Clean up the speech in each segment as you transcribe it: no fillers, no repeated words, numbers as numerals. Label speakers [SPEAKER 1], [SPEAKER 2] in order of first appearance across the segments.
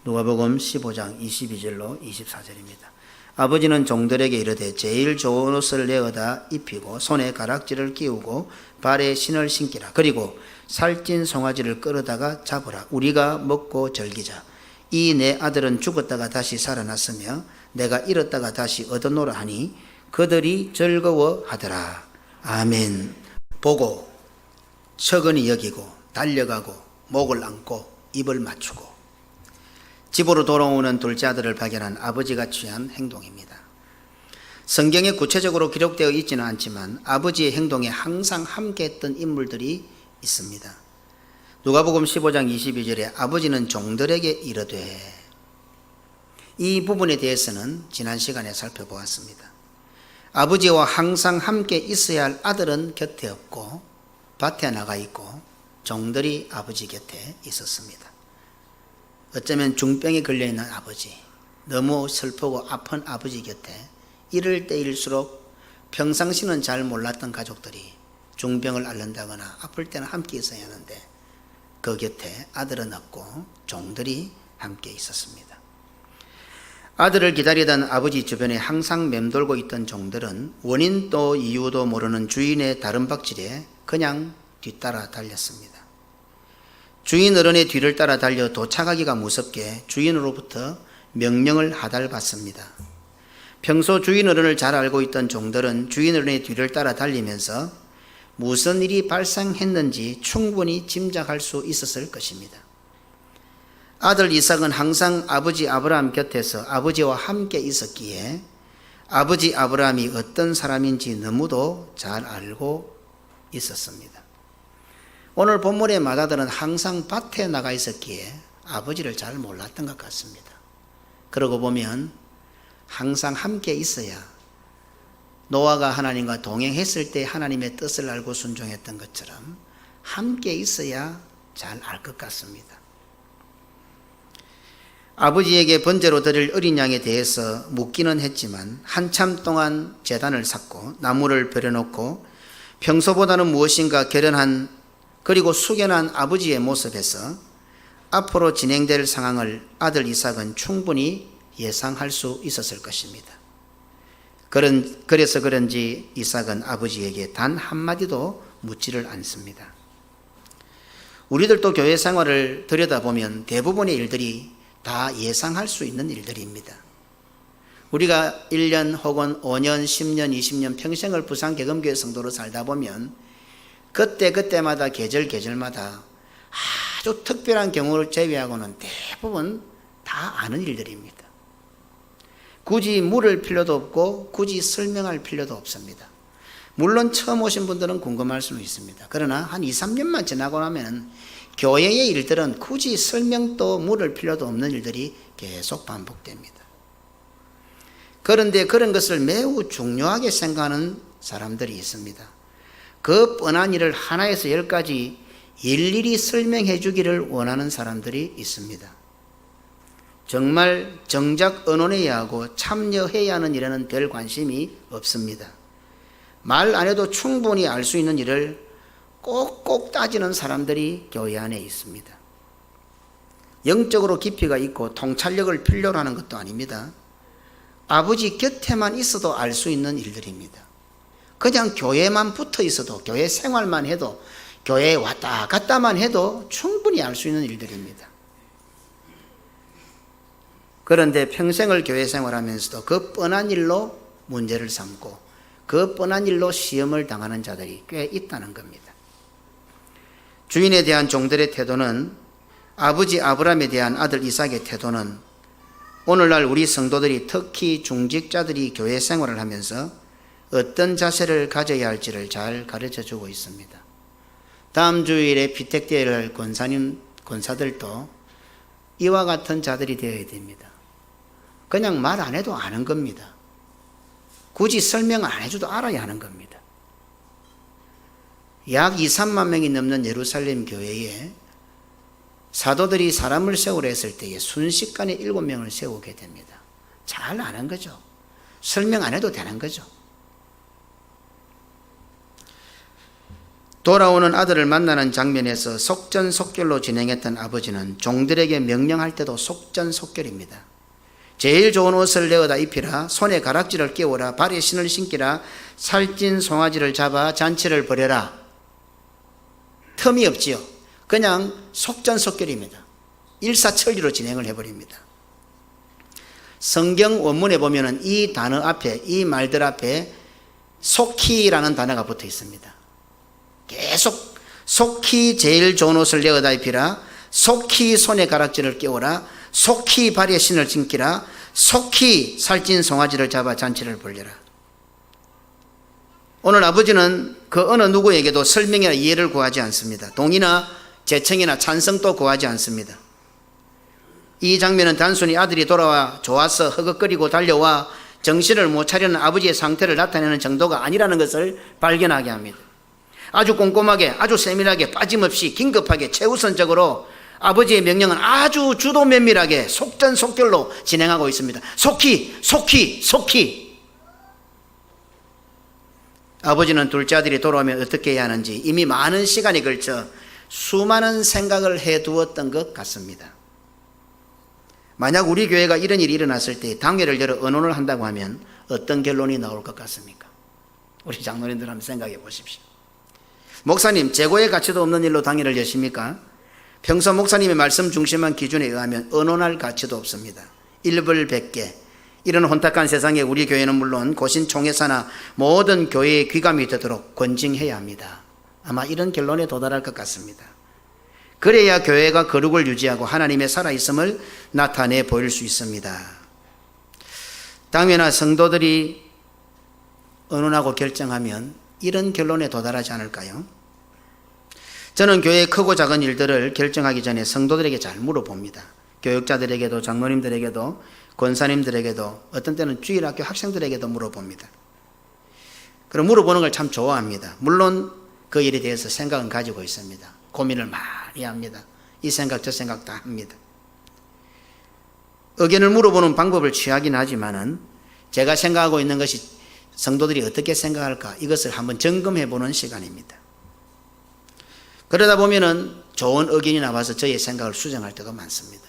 [SPEAKER 1] 누가복음 15장 22절로 24절입니다. 아버지는 종들에게 이르되 제일 좋은 옷을 내어다 입히고 손에 가락지를 끼우고 발에 신을 신기라. 그리고 살찐 송아지를 끌어다가 잡으라. 우리가 먹고 즐기자. 이 내 아들은 죽었다가 다시 살아났으며 내가 잃었다가 다시 얻어노라 하니 그들이 즐거워하더라. 아멘. 보고 척은히 여기고 달려가고 목을 안고 입을 맞추고 집으로 돌아오는 둘째 아들을 발견한 아버지가 취한 행동입니다. 성경에 구체적으로 기록되어 있지는 않지만 아버지의 행동에 항상 함께했던 인물들이 있습니다. 누가복음 15장 22절에 아버지는 종들에게 이르되, 이 부분에 대해서는 지난 시간에 살펴보았습니다. 아버지와 항상 함께 있어야 할 아들은 곁에 없고 밭에 나가 있고 종들이 아버지 곁에 있었습니다. 어쩌면 중병에 걸려있는 아버지, 너무 슬프고 아픈 아버지 곁에 이럴 때일수록 평상시는 잘 몰랐던 가족들이 중병을 앓는다거나 아플 때는 함께 있어야 하는데 그 곁에 아들은 없고 종들이 함께 있었습니다. 아들을 기다리던 아버지 주변에 항상 맴돌고 있던 종들은 원인도 이유도 모르는 주인의 다름박질에 그냥 뒤따라 달렸습니다. 주인 어른의 뒤를 따라 달려 도착하기가 무섭게 주인으로부터 명령을 하달받습니다. 평소 주인 어른을 잘 알고 있던 종들은 주인 어른의 뒤를 따라 달리면서 무슨 일이 발생했는지 충분히 짐작할 수 있었을 것입니다. 아들 이삭은 항상 아버지 아브라함 곁에서 아버지와 함께 있었기에 아버지 아브라함이 어떤 사람인지 너무도 잘 알고 있었습니다. 오늘 본문의 맏아들은 항상 밭에 나가 있었기에 아버지를 잘 몰랐던 것 같습니다. 그러고 보면 항상 함께 있어야 노아가 하나님과 동행했을 때 하나님의 뜻을 알고 순종했던 것처럼 함께 있어야 잘 알 것 같습니다. 아버지에게 번제로 드릴 어린 양에 대해서 묻기는 했지만 한참 동안 제단을 쌓고 나무를 버려놓고 평소보다는 무엇인가 결연한 그리고 숙연한 아버지의 모습에서 앞으로 진행될 상황을 아들 이삭은 충분히 예상할 수 있었을 것입니다. 그래서 그런지 이삭은 아버지에게 단 한마디도 묻지를 않습니다. 우리들도 교회 생활을 들여다보면 대부분의 일들이 다 예상할 수 있는 일들입니다. 우리가 1년 혹은 5년, 10년, 20년 평생을 부산개검교회 성도로 살다 보면 그때마다 계절마다 아주 특별한 경우를 제외하고는 대부분 다 아는 일들입니다. 굳이 물을 필요도 없고 굳이 설명할 필요도 없습니다. 물론 처음 오신 분들은 궁금할 수는 있습니다. 그러나 한 2, 3년만 지나고 나면 교회의 일들은 굳이 설명도 물을 필요도 없는 일들이 계속 반복됩니다. 그런데 그런 것을 매우 중요하게 생각하는 사람들이 있습니다. 그 뻔한 일을 하나에서 10가지 일일이 설명해 주기를 원하는 사람들이 있습니다. 정말 정작 의논해야 하고 참여해야 하는 일에는 별 관심이 없습니다. 말 안 해도 충분히 알 수 있는 일을 꼭꼭 따지는 사람들이 교회 안에 있습니다. 영적으로 깊이가 있고 통찰력을 필요로 하는 것도 아닙니다. 아버지 곁에만 있어도 알 수 있는 일들입니다. 그냥 교회만 붙어 있어도, 교회 생활만 해도, 교회에 왔다 갔다만 해도 충분히 알 수 있는 일들입니다. 그런데 평생을 교회 생활하면서도 그 뻔한 일로 문제를 삼고 그 뻔한 일로 시험을 당하는 자들이 꽤 있다는 겁니다. 주인에 대한 종들의 태도는, 아버지 아브라함에 대한 아들 이삭의 태도는 오늘날 우리 성도들이, 특히 중직자들이 교회 생활을 하면서 어떤 자세를 가져야 할지를 잘 가르쳐 주고 있습니다. 다음 주일에 피택되어야 할 권사들도 이와 같은 자들이 되어야 됩니다. 그냥 말 안 해도 아는 겁니다. 굳이 설명 안 해줘도 알아야 하는 겁니다. 약 2, 3만 명이 넘는 예루살렘 교회에 사도들이 사람을 세우려 했을 때에 순식간에 7명을 세우게 됩니다. 잘 아는 거죠. 설명 안 해도 되는 거죠. 돌아오는 아들을 만나는 장면에서 속전속결로 진행했던 아버지는 종들에게 명령할 때도 속전속결입니다. 제일 좋은 옷을 내어다 입히라, 손에 가락지를 끼워라, 발에 신을 신기라, 살찐 송아지를 잡아 잔치를 벌여라. 틈이 없지요. 그냥 속전속결입니다. 일사천리로 진행을 해버립니다. 성경 원문에 보면은 이 단어 앞에, 이 말들 앞에 속히라는 단어가 붙어 있습니다. 계속 속히 제일 좋은 옷을 내어다 입히라, 속히 손에 가락지를 끼워라, 속히 발에 신을 신기라, 속히 살찐 송아지를 잡아 잔치를 벌여라. 오늘 아버지는 그 어느 누구에게도 설명이나 이해를 구하지 않습니다. 동의나 제청이나 찬성도 구하지 않습니다. 이 장면은 단순히 아들이 돌아와 좋아서 허걱거리고 달려와 정신을 못 차리는 아버지의 상태를 나타내는 정도가 아니라는 것을 발견하게 합니다. 아주 꼼꼼하게, 아주 세밀하게, 빠짐없이, 긴급하게, 최우선적으로 아버지의 명령은 아주 주도 면밀하게 속전속결로 진행하고 있습니다. 속히. 아버지는 둘째 아들이 돌아오면 어떻게 해야 하는지 이미 많은 시간이 걸쳐 수많은 생각을 해두었던 것 같습니다. 만약 우리 교회가 이런 일이 일어났을 때 당회를 열어 의논을 한다고 하면 어떤 결론이 나올 것 같습니까? 우리 장로님들 한번 생각해 보십시오. 목사님, 재고의 가치도 없는 일로 당회를 여십니까? 평소 목사님의 말씀 중심한 기준에 의하면 의논할 가치도 없습니다. 일벌백계, 이런 혼탁한 세상에 우리 교회는 물론 고신총회사나 모든 교회의 귀감이 되도록 권징해야 합니다. 아마 이런 결론에 도달할 것 같습니다. 그래야 교회가 거룩을 유지하고 하나님의 살아있음을 나타내 보일 수 있습니다. 당회나 성도들이 의논하고 결정하면 이런 결론에 도달하지 않을까요? 저는 교회의 크고 작은 일들을 결정하기 전에 성도들에게 잘 물어봅니다. 교육자들에게도, 장로님들에게도, 권사님들에게도, 어떤 때는 주일학교 학생들에게도 물어봅니다. 그럼 물어보는 걸 참 좋아합니다. 물론 그 일에 대해서 생각은 가지고 있습니다. 고민을 많이 합니다. 이 생각 저 생각 다 합니다. 의견을 물어보는 방법을 취하긴 하지만은 제가 생각하고 있는 것이 성도들이 어떻게 생각할까, 이것을 한번 점검해 보는 시간입니다. 그러다 보면은 좋은 의견이 나와서 저의 생각을 수정할 때도 많습니다.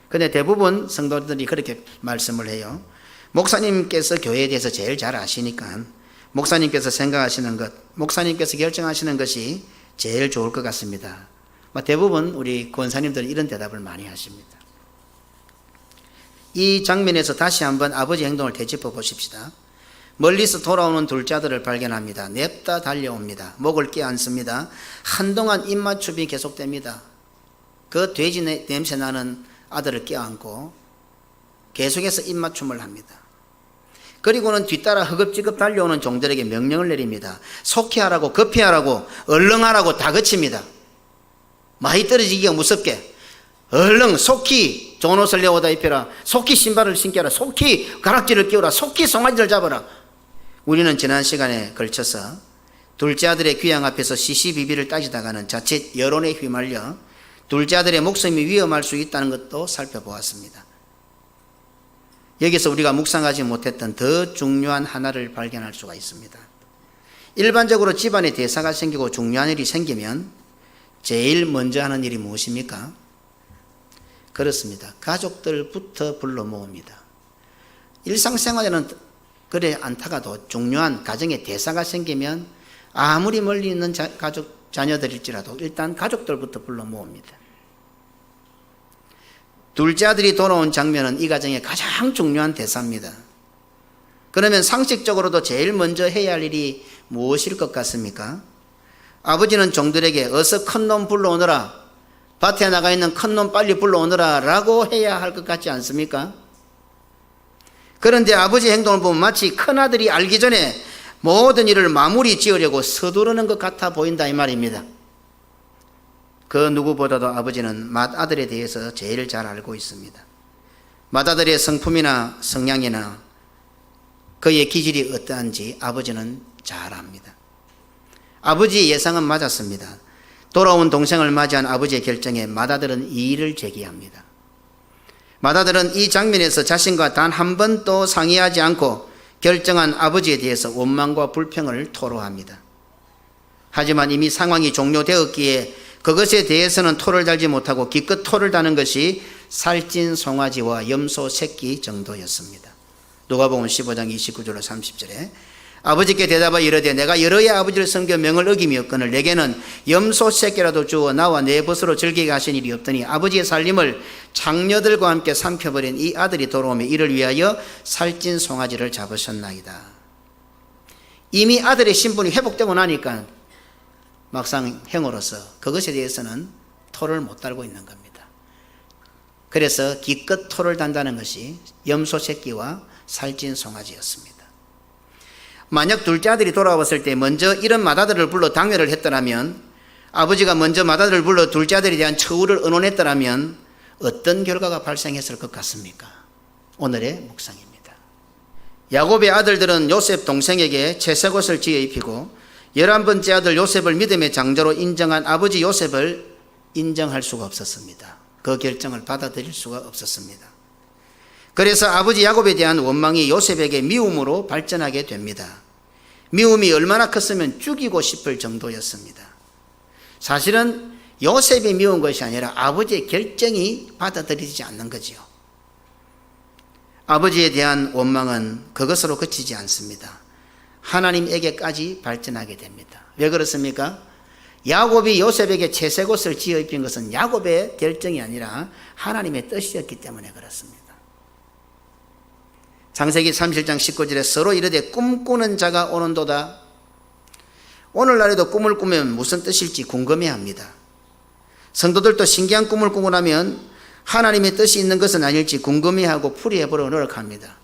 [SPEAKER 1] 그런데 대부분 성도들이 그렇게 말씀을 해요. 목사님께서 교회에 대해서 제일 잘 아시니까 목사님께서 생각하시는 것, 목사님께서 결정하시는 것이 제일 좋을 것 같습니다. 대부분 우리 권사님들은 이런 대답을 많이 하십니다. 이 장면에서 다시 한번 아버지 행동을 되짚어 보십시다. 멀리서 돌아오는 둘째 아들을 발견합니다. 냅다 달려옵니다. 목을 껴안습니다. 한동안 입맞춤이 계속됩니다. 그 돼지 냄새 나는 아들을 껴안고 계속해서 입맞춤을 합니다. 그리고는 뒤따라 허겁지겁 달려오는 종들에게 명령을 내립니다. 속히 하라고, 급히 하라고, 얼른 하라고 다 거칩니다. 많이 떨어지기가 무섭게 얼른 속히 좋은 옷을 내어다 입혀라, 속히 신발을 신겨라, 속히 가락지를 끼워라, 속히 송아지를 잡아라. 우리는 지난 시간에 걸쳐서 둘째 아들의 귀양 앞에서 시시비비를 따지다가는 자칫 여론에 휘말려 둘째 아들의 목숨이 위험할 수 있다는 것도 살펴보았습니다. 여기서 우리가 묵상하지 못했던 더 중요한 하나를 발견할 수가 있습니다. 일반적으로 집안에 대사가 생기고 중요한 일이 생기면 제일 먼저 하는 일이 무엇입니까? 그렇습니다. 가족들부터 불러 모읍니다. 일상생활에는 그래 않다가도 중요한 가정에 대사가 생기면 아무리 멀리 있는 가족 자녀들일지라도 일단 가족들부터 불러 모읍니다. 둘째 아들이 돌아온 장면은 이 가정의 가장 중요한 대사입니다. 그러면 상식적으로도 제일 먼저 해야 할 일이 무엇일 것 같습니까? 아버지는 종들에게 어서 큰 놈 불러오너라, 밭에 나가 있는 큰 놈 빨리 불러오너라 라고 해야 할 것 같지 않습니까? 그런데 아버지의 행동을 보면 마치 큰아들이 알기 전에 모든 일을 마무리 지으려고 서두르는 것 같아 보인다 이 말입니다. 그 누구보다도 아버지는 맏아들에 대해서 제일 잘 알고 있습니다. 맏아들의 성품이나 성향이나 그의 기질이 어떠한지 아버지는 잘 압니다. 아버지의 예상은 맞았습니다. 돌아온 동생을 맞이한 아버지의 결정에 맏아들은 이의를 제기합니다. 맏아들은 이 장면에서 자신과 단 한 번도 상의하지 않고 결정한 아버지에 대해서 원망과 불평을 토로합니다. 하지만 이미 상황이 종료되었기에 그것에 대해서는 토를 달지 못하고 기껏 토를 다는 것이 살찐 송아지와 염소 새끼 정도였습니다. 누가복음 15장 29절로 30절에 아버지께 대답하여 이르되 내가 여러의 아버지를 섬겨 명을 어김이었거늘 내게는 염소 새끼라도 주어 나와 내 벗으로 즐기게 하신 일이 없더니 아버지의 살림을 장녀들과 함께 삼켜버린 이 아들이 돌아오며 이를 위하여 살찐 송아지를 잡으셨나이다. 이미 아들의 신분이 회복되고 나니까 막상 행으로서 그것에 대해서는 토를 못 달고 있는 겁니다. 그래서 기껏 토를 단다는 것이 염소 새끼와 살찐 송아지였습니다. 만약 둘째 아들이 돌아왔을 때 먼저 이런 맏아들을 불러 당회를 했더라면, 아버지가 먼저 맏아들을 불러 둘째 아들에 대한 처우를 의논했더라면 어떤 결과가 발생했을 것 같습니까? 오늘의 묵상입니다. 야곱의 아들들은 요셉 동생에게 채색옷을 지어 입히고 11번째 아들 요셉을 믿음의 장자로 인정한 아버지 요셉을 인정할 수가 없었습니다. 그 결정을 받아들일 수가 없었습니다. 그래서 아버지 야곱에 대한 원망이 요셉에게 미움으로 발전하게 됩니다. 미움이 얼마나 컸으면 죽이고 싶을 정도였습니다. 사실은 요셉이 미운 것이 아니라 아버지의 결정이 받아들이지 않는 거지요. 아버지에 대한 원망은 그것으로 그치지 않습니다. 하나님에게까지 발전하게 됩니다. 왜 그렇습니까? 야곱이 요셉에게 채색옷을 지어 입힌 것은 야곱의 결정이 아니라 하나님의 뜻이었기 때문에 그렇습니다. 창세기 37장 19절에 서로 이르되 꿈꾸는 자가 오는도다. 오늘날에도 꿈을 꾸면 무슨 뜻일지 궁금해합니다. 성도들도 신기한 꿈을 꾸고 나면 하나님의 뜻이 있는 것은 아닐지 궁금해하고 풀이해보려고 노력합니다.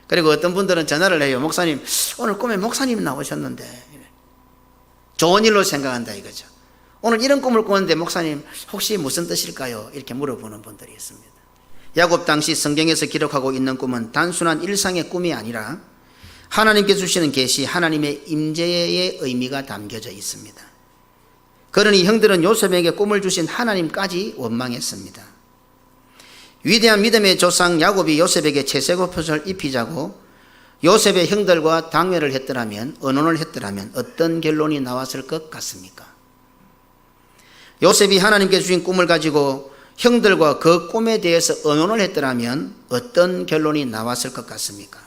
[SPEAKER 1] 그리고 어떤 분들은 전화를 해요. 목사님, 오늘 꿈에 목사님 나오셨는데 좋은 일로 생각한다 이거죠. 오늘 이런 꿈을 꾸는데 목사님 혹시 무슨 뜻일까요? 이렇게 물어보는 분들이 있습니다. 야곱 당시 성경에서 기록하고 있는 꿈은 단순한 일상의 꿈이 아니라 하나님께 주시는 계시, 하나님의 임재의 의미가 담겨져 있습니다. 그러니 형들은 요셉에게 꿈을 주신 하나님까지 원망했습니다. 위대한 믿음의 조상 야곱이 요셉에게 채색옷을 입히자고 요셉의 형들과 당회를 했더라면, 의논을 했더라면 어떤 결론이 나왔을 것 같습니까? 요셉이 하나님께 주신 꿈을 가지고 형들과 그 꿈에 대해서 의논을 했더라면 어떤 결론이 나왔을 것 같습니까?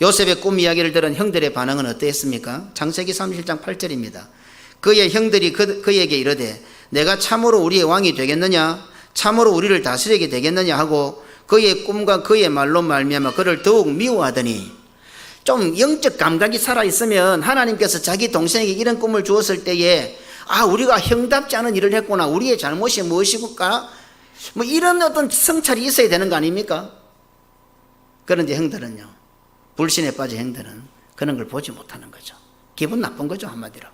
[SPEAKER 1] 요셉의 꿈 이야기를 들은 형들의 반응은 어땠습니까? 창세기 37장 8절입니다. 그의 형들이 그에게 이르되 내가 참으로 우리의 왕이 되겠느냐? 참으로 우리를 다스리게 되겠느냐? 하고 그의 꿈과 그의 말로 말미암아 그를 더욱 미워하더니, 좀 영적 감각이 살아있으면 하나님께서 자기 동생에게 이런 꿈을 주었을 때에 우리가 형답지 않은 일을 했구나, 우리의 잘못이 무엇일까, 뭐 이런 어떤 성찰이 있어야 되는 거 아닙니까? 그런데 형들은요, 불신에 빠진 형들은 그런 걸 보지 못하는 거죠. 기분 나쁜 거죠, 한마디로.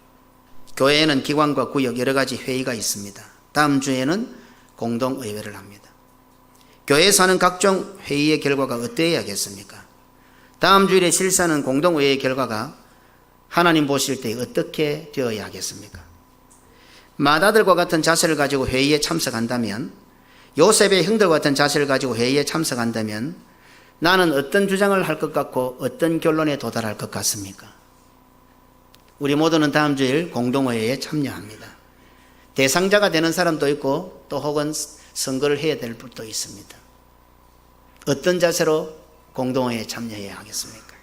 [SPEAKER 1] 교회에는 기관과 구역 여러 가지 회의가 있습니다. 다음 주에는 공동의회를 합니다. 교회에서 하는 각종 회의의 결과가 어떠해야겠습니까? 다음 주일에 실사하는 공동의회의 결과가 하나님 보실 때 어떻게 되어야 하겠습니까? 맏아들과 같은 자세를 가지고 회의에 참석한다면, 요셉의 형들과 같은 자세를 가지고 회의에 참석한다면 나는 어떤 주장을 할 것 같고 어떤 결론에 도달할 것 같습니까? 우리 모두는 다음 주일 공동회의에 참여합니다. 대상자가 되는 사람도 있고 또 혹은 선거를 해야 될 분도 있습니다. 어떤 자세로 공동회의에 참여해야 하겠습니까?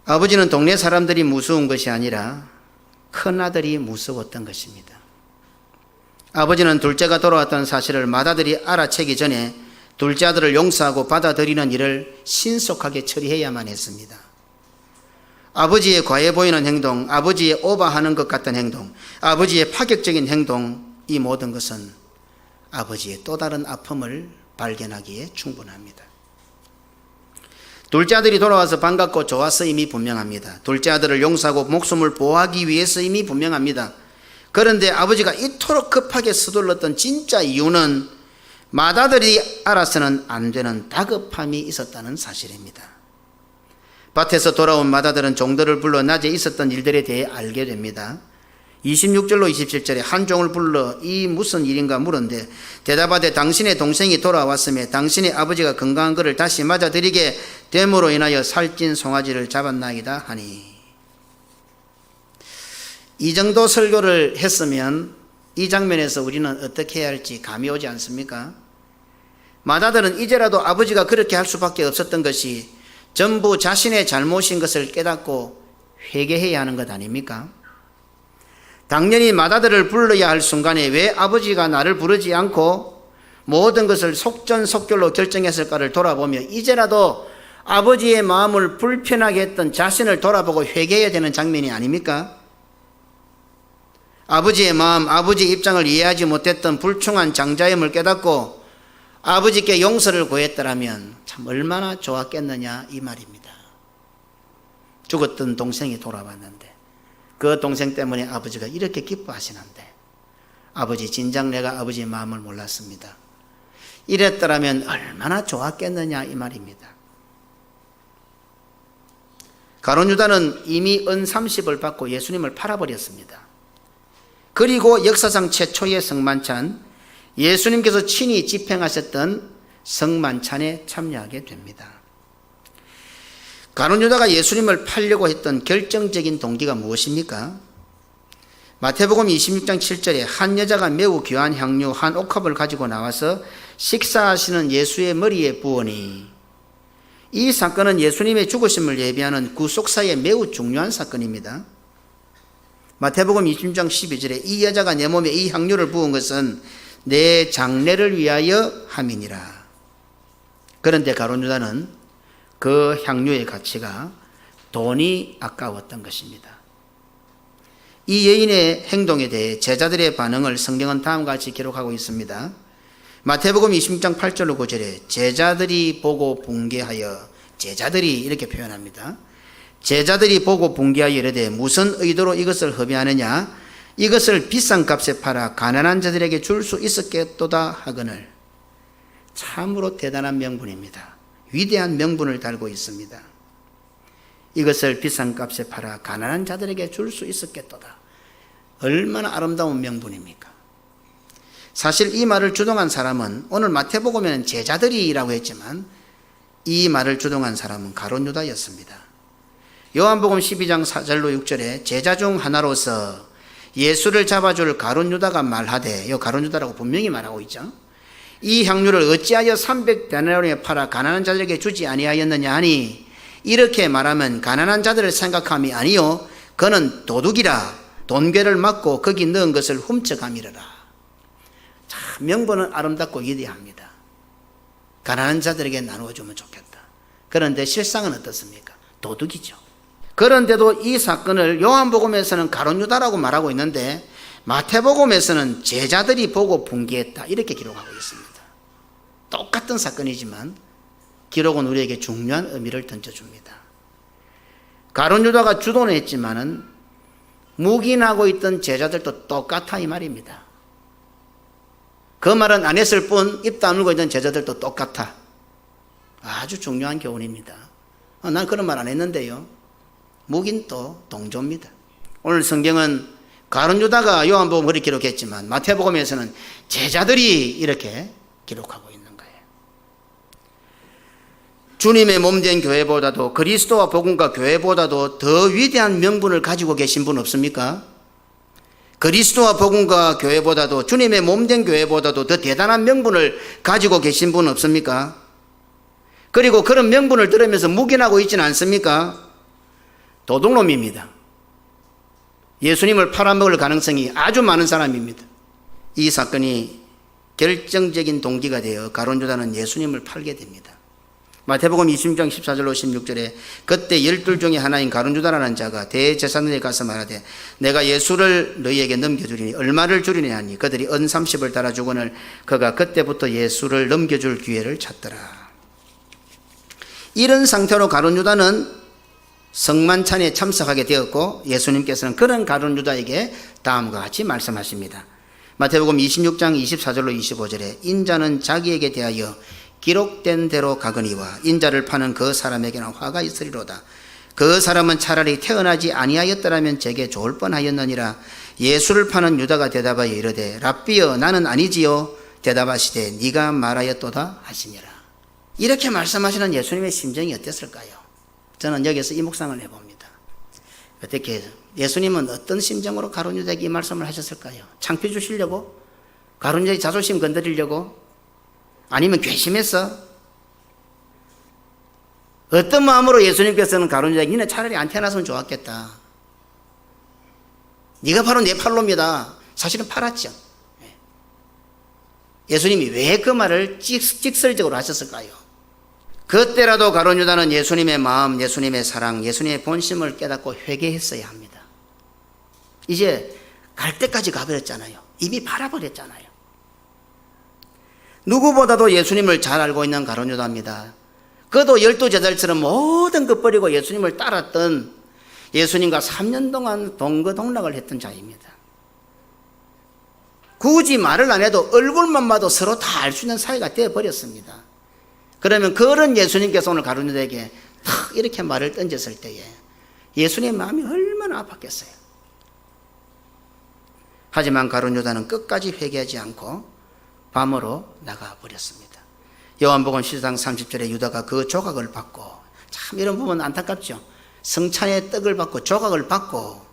[SPEAKER 1] 아버지는 동네 사람들이 무서운 것이 아니라 큰아들이 무서웠던 것입니다. 아버지는 둘째가 돌아왔다는 사실을 맏아들이 알아채기 전에 둘째 아들을 용서하고 받아들이는 일을 신속하게 처리해야만 했습니다. 아버지의 과해 보이는 행동, 아버지의 오버하는 것 같은 행동, 아버지의 파격적인 행동, 이 모든 것은 아버지의 또 다른 아픔을 발견하기에 충분합니다. 둘째 아들이 돌아와서 반갑고 좋았음이 분명합니다. 둘째 아들을 용서하고 목숨을 보호하기 위해서임이 분명합니다. 그런데 아버지가 이토록 급하게 서둘렀던 진짜 이유는 맏아들이 알아서는 안 되는 다급함이 있었다는 사실입니다. 밭에서 돌아온 맏아들은 종들을 불러 낮에 있었던 일들에 대해 알게 됩니다. 26절로 27절에 한 종을 불러 이 무슨 일인가 물은데 대답하되 당신의 동생이 돌아왔으며 당신의 아버지가 건강한 그를 다시 맞아들이게 됨으로 인하여 살찐 송아지를 잡았나이다 하니, 이 정도 설교를 했으면 이 장면에서 우리는 어떻게 해야 할지 감이 오지 않습니까? 마다들은 이제라도 아버지가 그렇게 할 수밖에 없었던 것이 전부 자신의 잘못인 것을 깨닫고 회개해야 하는 것 아닙니까? 당연히 마다들을 불러야 할 순간에 왜 아버지가 나를 부르지 않고 모든 것을 속전속결로 결정했을까를 돌아보며 이제라도 아버지의 마음을 불편하게 했던 자신을 돌아보고 회개해야 되는 장면이 아닙니까? 아버지의 마음, 아버지의 입장을 이해하지 못했던 불충한 장자임을 깨닫고 아버지께 용서를 구했더라면 참 얼마나 좋았겠느냐 이 말입니다. 죽었던 동생이 돌아왔는데 그 동생 때문에 아버지가 이렇게 기뻐하시는데 아버지 진작 내가 아버지의 마음을 몰랐습니다. 이랬더라면 얼마나 좋았겠느냐 이 말입니다. 가룟 유다는 이미 은 30을 받고 예수님을 팔아버렸습니다. 그리고 역사상 최초의 성만찬, 예수님께서 친히 집행하셨던 성만찬에 참여하게 됩니다. 가룟 유다가 예수님을 팔려고 했던 결정적인 동기가 무엇입니까? 마태복음 26장 7절에 한 여자가 매우 귀한 향유 한 옥합을 가지고 나와서 식사하시는 예수의 머리에 부으니, 이 사건은 예수님의 죽으심을 예비하는 구속사에 매우 중요한 사건입니다. 마태복음 26장 12절에 이 여자가 내 몸에 이 향유를 부은 것은 내 장례를 위하여 함이니라. 그런데 가룟 유다는 그 향유의 가치가 돈이 아까웠던 것입니다. 이 여인의 행동에 대해 제자들의 반응을 성경은 다음과 같이 기록하고 있습니다. 마태복음 26장 8절로 9절에 제자들이 보고 붕괴하여, 제자들이 이렇게 표현합니다. 제자들이 보고 붕괴하여 이르되 무슨 의도로 이것을 허비하느냐, 이것을 비싼 값에 팔아 가난한 자들에게 줄 수 있었겠도다 하거늘. 참으로 대단한 명분입니다. 위대한 명분을 달고 있습니다. 이것을 비싼 값에 팔아 가난한 자들에게 줄 수 있었겠도다. 얼마나 아름다운 명분입니까? 사실 이 말을 주동한 사람은, 오늘 마태복음에는 제자들이라고 했지만 이 말을 주동한 사람은 가룟 유다였습니다. 요한복음 12장 4절로 6절에 제자 중 하나로서 예수를 잡아줄 가룟 유다가 말하되, 이 가룟 유다라고 분명히 말하고 있죠. 이 향유를 어찌하여 300데나리온에 팔아 가난한 자들에게 주지 아니하였느냐 하니, 이렇게 말하면 가난한 자들을 생각함이 아니요 그는 도둑이라 돈괴를 맞고 거기 넣은 것을 훔쳐가미르라. 참 명분은 아름답고 위대합니다. 가난한 자들에게 나누어주면 좋겠다. 그런데 실상은 어떻습니까? 도둑이죠. 그런데도 이 사건을 요한복음에서는 가룟 유다라고 말하고 있는데 마태복음에서는 제자들이 보고 붕괴했다 이렇게 기록하고 있습니다. 똑같은 사건이지만 기록은 우리에게 중요한 의미를 던져줍니다. 가룟 유다가 주도는 했지만은 묵인하고 있던 제자들도 똑같아 이 말입니다. 그 말은 안 했을 뿐 입 다물고 있던 제자들도 똑같아. 아주 중요한 교훈입니다. 난 그런 말 안 했는데요. 묵인도 동조입니다. 오늘 성경은 가룟 유다가 요한복음 그렇게 기록했지만 마태복음에서는 제자들이 이렇게 기록하고 있는 거예요. 주님의 몸된 교회보다도, 그리스도와 복음과 교회보다도 더 위대한 명분을 가지고 계신 분 없습니까? 그리스도와 복음과 교회보다도, 주님의 몸된 교회보다도 더 대단한 명분을 가지고 계신 분 없습니까? 그리고 그런 명분을 들으면서 묵인하고 있지는 않습니까? 도둑놈입니다. 예수님을 팔아먹을 가능성이 아주 많은 사람입니다. 이 사건이 결정적인 동기가 되어 가룟 유다는 예수님을 팔게 됩니다. 마태복음 26장 14절로 16절에 그때 12 중에 하나인 가룟 유다라는 자가 대제사장에게 가서 말하되 내가 예수를 너희에게 넘겨주리니 얼마를 주리냐 하니 그들이 은 30을 달아주거늘 그가 그때부터 예수를 넘겨줄 기회를 찾더라. 이런 상태로 가룟 유다는 성만찬에 참석하게 되었고 예수님께서는 그런 가룟 유다에게 다음과 같이 말씀하십니다. 마태복음 26장 24절로 25절에 인자는 자기에게 대하여 기록된 대로 가거니와 인자를 파는 그 사람에게는 화가 있으리로다. 그 사람은 차라리 태어나지 아니하였더라면 제게 좋을 뻔하였느니라. 예수를 파는 유다가 대답하여 이르되 랍비여 나는 아니지요. 대답하시되 네가 말하였도다 하시니라. 이렇게 말씀하시는 예수님의 심정이 어땠을까요? 저는 여기서 이 묵상을 해봅니다. 어떻게 예수님은 어떤 심정으로 가룟 유다에게 이 말씀을 하셨을까요? 창피 주시려고? 가룟 유다의 자존심 건드리려고? 아니면 괘씸해서? 어떤 마음으로 예수님께서는 가룟 유다에게 니네 차라리 안 태어났으면 좋았겠다. 네가 바로 내 팔로입니다. 사실은 팔았죠. 예수님이 왜 그 말을 직설적으로 하셨을까요? 그때라도 가룟 유다는 예수님의 마음, 예수님의 사랑, 예수님의 본심을 깨닫고 회개했어야 합니다. 이제 갈 때까지 가버렸잖아요. 이미 팔아버렸잖아요. 누구보다도 예수님을 잘 알고 있는 가룟 유다입니다. 그도 12제자들처럼 모든 것 버리고 예수님을 따랐던, 예수님과 3년 동안 동거동락을 했던 자입니다. 굳이 말을 안 해도 얼굴만 봐도 서로 다 알 수 있는 사이가 되어버렸습니다. 그러면 그런 예수님께서 오늘 가룟 유다에게 탁 이렇게 말을 던졌을 때에 예수님의 마음이 얼마나 아팠겠어요. 하지만 가룟 유다는 끝까지 회개하지 않고 밤으로 나가버렸습니다. 요한복음 10장 30절에 유다가 그 조각을 받고, 참 이런 부분 안타깝죠. 성찬의 떡을 받고 조각을 받고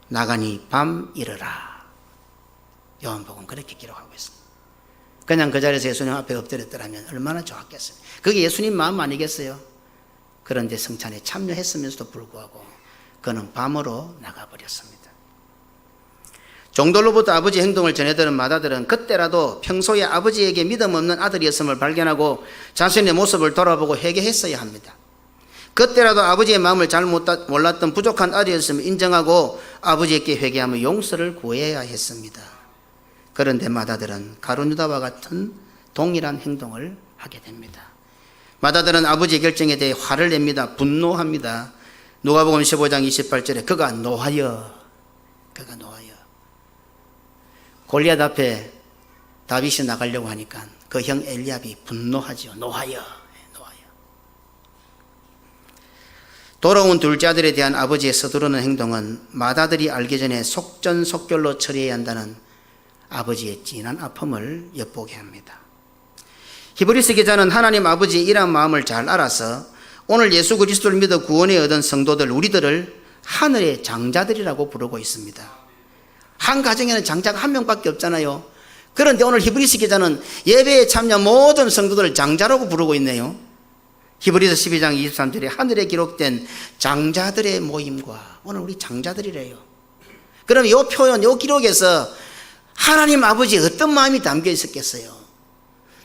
[SPEAKER 1] 나가니 밤 이르라. 요한복음 그렇게 기록하고 있습니다. 그냥 그 자리에서 예수님 앞에 엎드렸더라면 얼마나 좋았겠어요. 그게 예수님 마음 아니겠어요? 그런데 성찬에 참여했으면서도 불구하고 그는 밤으로 나가버렸습니다. 종들로부터 아버지 행동을 전해들은 마다들은 그때라도 평소에 아버지에게 믿음 없는 아들이었음을 발견하고 자신의 모습을 돌아보고 회개했어야 합니다. 그때라도 아버지의 마음을 잘 몰랐던 부족한 아들이었음을 인정하고 아버지께 회개하며 용서를 구해야 했습니다. 그런데 마다들은 가룟 유다와 같은 동일한 행동을 하게 됩니다. 마다들은 아버지의 결정에 대해 화를 냅니다. 분노합니다. 누가복음 15장 28절에 그가 노하여 골리앗 앞에 다윗이 나가려고 하니까 그 형 엘리압이 분노하죠. 노하여. 돌아온 둘째 아들에 대한 아버지의 서두르는 행동은 마다들이 알기 전에 속전속결로 처리해야 한다는 아버지의 진한 아픔을 엿보게 합니다. 히브리서 기자는 하나님 아버지의 이러한 마음을 잘 알아서 오늘 예수 그리스도를 믿어 구원에 얻은 성도들, 우리들을 하늘의 장자들이라고 부르고 있습니다. 한 가정에는 장자가 한 명밖에 없잖아요. 그런데 오늘 히브리서 기자는 예배에 참여한 모든 성도들을 장자라고 부르고 있네요. 히브리서 12장 23절에 하늘에 기록된 장자들의 모임과, 오늘 우리 장자들이래요. 그럼 이 표현, 이 기록에서 하나님 아버지의 어떤 마음이 담겨 있었겠어요?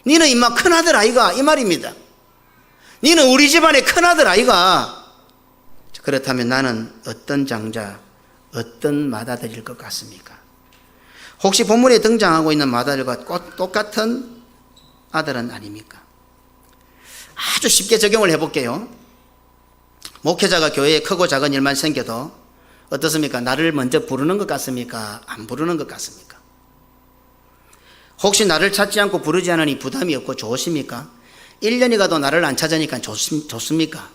[SPEAKER 1] 니는 임마 큰아들 아이가, 이 말입니다. 니는 우리 집안의 큰아들 아이가. 그렇다면 나는 어떤 장자, 어떤 맏아들일 것 같습니까? 혹시 본문에 등장하고 있는 맏아들과 똑같은 아들은 아닙니까? 아주 쉽게 적용을 해볼게요. 목회자가 교회에 크고 작은 일만 생겨도 어떻습니까? 나를 먼저 부르는 것 같습니까? 안 부르는 것 같습니까? 혹시 나를 찾지 않고 부르지 않으니 부담이 없고 좋으십니까? 1년이 가도 나를 안 찾으니까 좋습니까?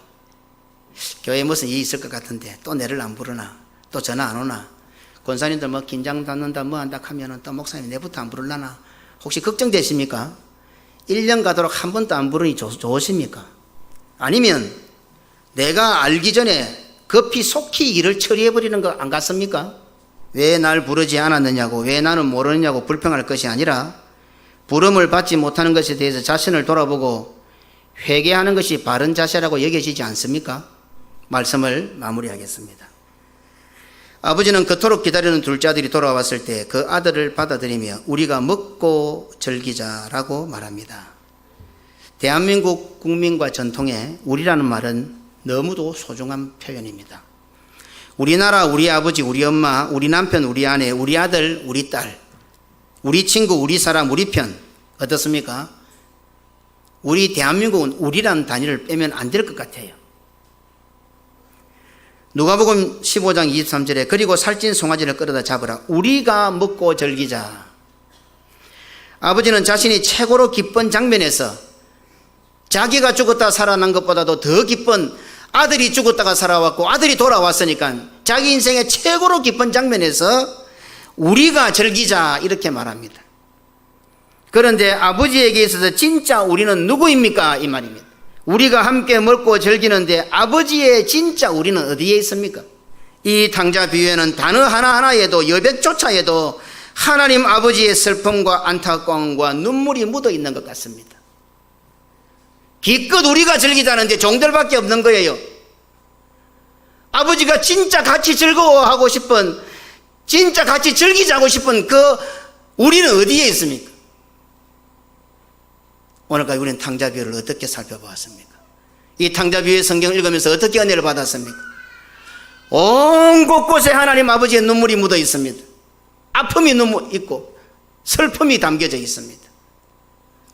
[SPEAKER 1] 교회에 무슨 일이 있을 것 같은데 또 내를 안 부르나? 또 전화 안 오나? 권사님들 뭐 긴장받는다 뭐 한다 하면은 또 목사님 내부터 안 부르려나? 혹시 걱정되십니까? 1년 가도록 한 번도 안 부르니 좋으십니까? 아니면 내가 알기 전에 급히 속히 일을 처리해버리는 거 안 같습니까? 왜 날 부르지 않았느냐고, 왜 나는 모르느냐고 불평할 것이 아니라 부름을 받지 못하는 것에 대해서 자신을 돌아보고 회개하는 것이 바른 자세라고 여겨지지 않습니까? 말씀을 마무리하겠습니다. 아버지는 그토록 기다리는 둘째 아들이 돌아왔을 때 그 아들을 받아들이며 우리가 먹고 즐기자라고 말합니다. 대한민국 국민과 전통에 우리라는 말은 너무도 소중한 표현입니다. 우리나라, 우리 아버지, 우리 엄마, 우리 남편, 우리 아내, 우리 아들, 우리 딸, 우리 친구, 우리 사람, 우리 편, 어떻습니까? 우리 대한민국은 우리라는 단위를 빼면 안 될 것 같아요. 누가복음 15장 23절에 그리고 살찐 송아지를 끌어다 잡으라. 우리가 먹고 즐기자. 아버지는 자신이 최고로 기쁜 장면에서 자기가 죽었다 살아난 것보다도 더 기쁜 아들이 죽었다가 살아왔고 아들이 돌아왔으니까 자기 인생의 최고로 기쁜 장면에서 우리가 즐기자 이렇게 말합니다. 그런데 아버지에게 있어서 진짜 우리는 누구입니까? 이 말입니다. 우리가 함께 먹고 즐기는데 아버지의 진짜 우리는 어디에 있습니까? 이 탕자 비유에는 단어 하나하나에도 여백조차에도 하나님 아버지의 슬픔과 안타까움과 눈물이 묻어 있는 것 같습니다. 기껏 우리가 즐기자는데 종들밖에 없는 거예요. 아버지가 진짜 같이 즐거워하고 싶은, 진짜 같이 즐기자고 싶은 그 우리는 어디에 있습니까? 오늘까지 우리는 탕자 비유를 어떻게 살펴보았습니까? 이 탕자 비유의 성경을 읽으면서 어떻게 은혜를 받았습니까? 온 곳곳에 하나님 아버지의 눈물이 묻어 있습니다. 아픔이 있고 슬픔이 담겨져 있습니다.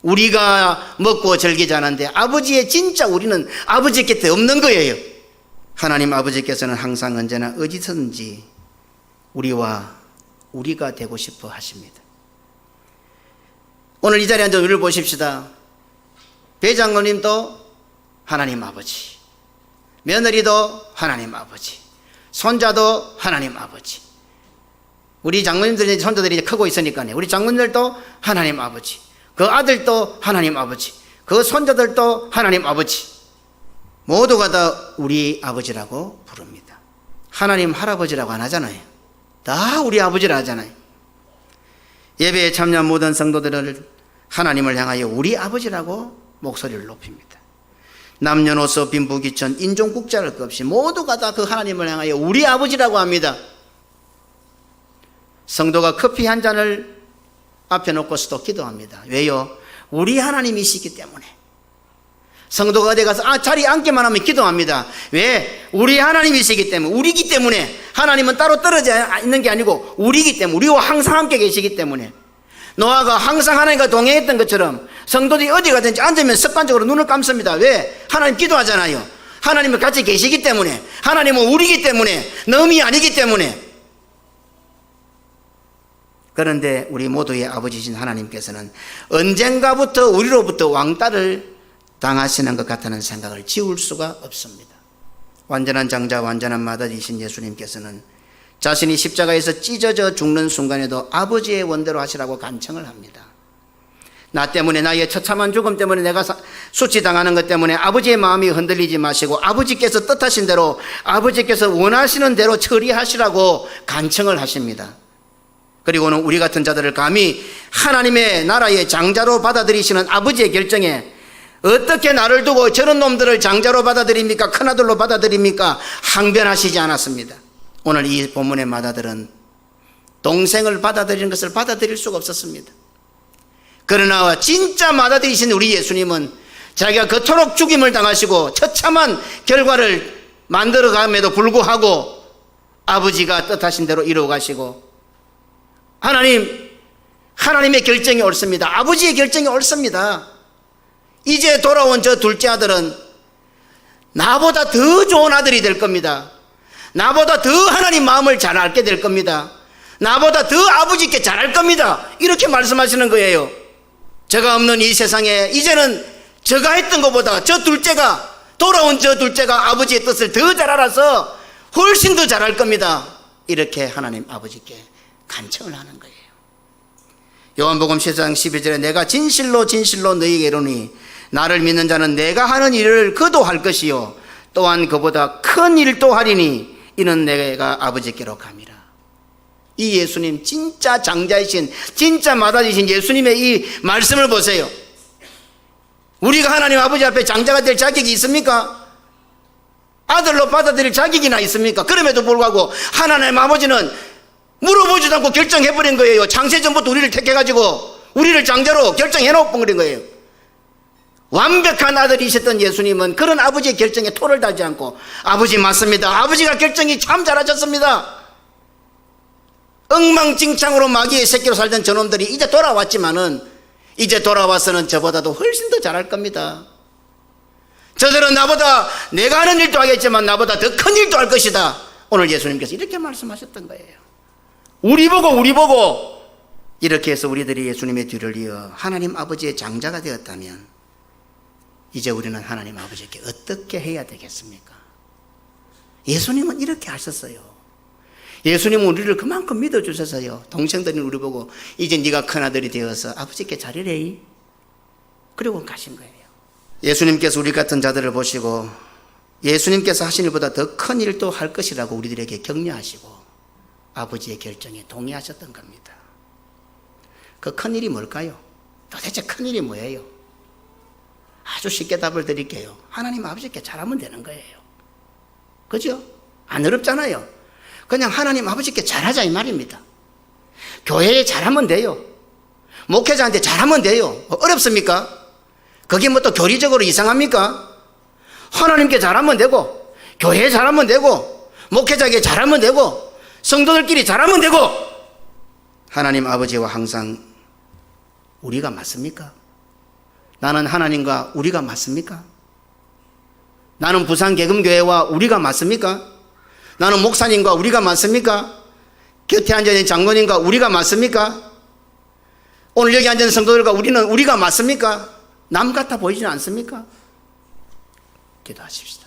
[SPEAKER 1] 우리가 먹고 즐기자는데 아버지의 진짜 우리는 아버지 곁에 없는 거예요. 하나님 아버지께서는 항상 언제나 어디서든지 우리가 되고 싶어 하십니다. 오늘 이 자리에 앉아 우리를 보십시다. 배장로님도 하나님 아버지, 며느리도 하나님 아버지, 손자도 하나님 아버지, 우리 장모님들이 손자들이 이제 크고 있으니까요. 우리 장모님들도 하나님 아버지, 그 아들도 하나님 아버지, 그 손자들도 하나님 아버지, 모두가 다 우리 아버지라고 부릅니다. 하나님 할아버지라고 안 하잖아요. 다 우리 아버지라 하잖아요. 예배에 참여한 모든 성도들을 하나님을 향하여 우리 아버지라고 목소리를 높입니다. 남녀노소 빈부귀천 인종국자를 것 없이 모두가 다 그 하나님을 향하여 우리 아버지라고 합니다. 성도가 커피 한 잔을 앞에 놓고서도 기도합니다. 왜요? 우리 하나님이시기 때문에. 성도가 어디 가서 자리에 앉기만 하면 기도합니다. 왜? 우리 하나님이시기 때문에, 우리기 때문에. 하나님은 따로 떨어져 있는 게 아니고 우리기 때문에, 우리와 항상 함께 계시기 때문에. 노아가 항상 하나님과 동행했던 것처럼 성도들이 어디 가든지 앉으면 습관적으로 눈을 감습니다. 왜? 하나님 기도하잖아요. 하나님은 같이 계시기 때문에, 하나님은 우리기 때문에, 너음이 아니기 때문에. 그런데 우리 모두의 아버지신 하나님께서는 언젠가부터 우리로부터 왕따를 당하시는 것 같다는 생각을 지울 수가 없습니다. 완전한 장자, 완전한 마다이신 예수님께서는 자신이 십자가에서 찢어져 죽는 순간에도 아버지의 원대로 하시라고 간청을 합니다. 나 때문에, 나의 처참한 죽음 때문에, 내가 수치당하는 것 때문에 아버지의 마음이 흔들리지 마시고 아버지께서 뜻하신 대로, 아버지께서 원하시는 대로 처리하시라고 간청을 하십니다. 그리고는 우리 같은 자들을 감히 하나님의 나라의 장자로 받아들이시는 아버지의 결정에 어떻게 나를 두고 저런 놈들을 장자로 받아들입니까? 큰아들로 받아들입니까? 항변하시지 않았습니다. 오늘 이 본문의 마다들은 동생을 받아들이는 것을 받아들일 수가 없었습니다. 그러나 진짜 받아들이신 우리 예수님은 자기가 그토록 죽임을 당하시고 처참한 결과를 만들어감에도 불구하고 아버지가 뜻하신 대로 이루어 가시고, 하나님의 결정이 옳습니다. 아버지의 결정이 옳습니다. 이제 돌아온 저 둘째 아들은 나보다 더 좋은 아들이 될 겁니다. 나보다 더 하나님 마음을 잘 알게 될 겁니다. 나보다 더 아버지께 잘할 겁니다. 이렇게 말씀하시는 거예요. 제가 없는 이 세상에 이제는 제가 했던 것보다 돌아온 저 둘째가 아버지의 뜻을 더 잘 알아서 훨씬 더 잘할 겁니다. 이렇게 하나님 아버지께 간청을 하는 거예요. 요한복음 10장 12절에 내가 진실로 진실로 너희에게 이르노니 나를 믿는 자는 내가 하는 일을 그도 할 것이요 또한 그보다 큰 일도 하리니 이는 내가 아버지께로 감이라. 이 예수님, 진짜 장자이신, 진짜 마다이신 예수님의 이 말씀을 보세요. 우리가 하나님 아버지 앞에 장자가 될 자격이 있습니까? 아들로 받아들일 자격이나 있습니까? 그럼에도 불구하고 하나님 아버지는 물어보지도 않고 결정해버린 거예요. 창세전부터 우리를 택해가지고 우리를 장자로 결정해놓은 거예요. 완벽한 아들이셨던 예수님은 그런 아버지의 결정에 토를 달지 않고, 아버지 맞습니다, 아버지가 결정이 참 잘하셨습니다, 엉망진창으로 마귀의 새끼로 살던 저놈들이 이제 돌아왔지만은, 이제 돌아와서는 저보다도 훨씬 더 잘할 겁니다. 저들은 나보다, 내가 하는 일도 하겠지만 나보다 더 큰 일도 할 것이다. 오늘 예수님께서 이렇게 말씀하셨던 거예요. 우리 보고 이렇게 해서 우리들이 예수님의 뒤를 이어 하나님 아버지의 장자가 되었다면 이제 우리는 하나님 아버지께 어떻게 해야 되겠습니까? 예수님은 이렇게 하셨어요. 예수님은 우리를 그만큼 믿어주셨어요. 동생들이 우리 보고 이제 네가 큰아들이 되어서 아버지께 잘하래, 그리고 가신 거예요. 예수님께서 우리 같은 자들을 보시고 예수님께서 하신 일보다 더 큰 일도 할 것이라고 우리들에게 격려하시고 아버지의 결정에 동의하셨던 겁니다. 그 큰 일이 뭘까요? 도대체 큰 일이 뭐예요? 아주 쉽게 답을 드릴게요. 하나님 아버지께 잘하면 되는 거예요. 그죠? 안 어렵잖아요. 그냥 하나님 아버지께 잘하자 이 말입니다. 교회에 잘하면 돼요. 목회자한테 잘하면 돼요. 어렵습니까? 그게 뭐 또 교리적으로 이상합니까? 하나님께 잘하면 되고, 교회에 잘하면 되고, 목회자에게 잘하면 되고, 성도들끼리 잘하면 되고, 하나님 아버지와 항상 우리가 맞습니까? 나는 하나님과 우리가 맞습니까? 나는 부산계금교회와 우리가 맞습니까? 나는 목사님과 우리가 맞습니까? 곁에 앉아있는 장로님과 우리가 맞습니까? 오늘 여기 앉은 성도들과 우리가 맞습니까? 남 같아 보이지는 않습니까? 기도하십시다.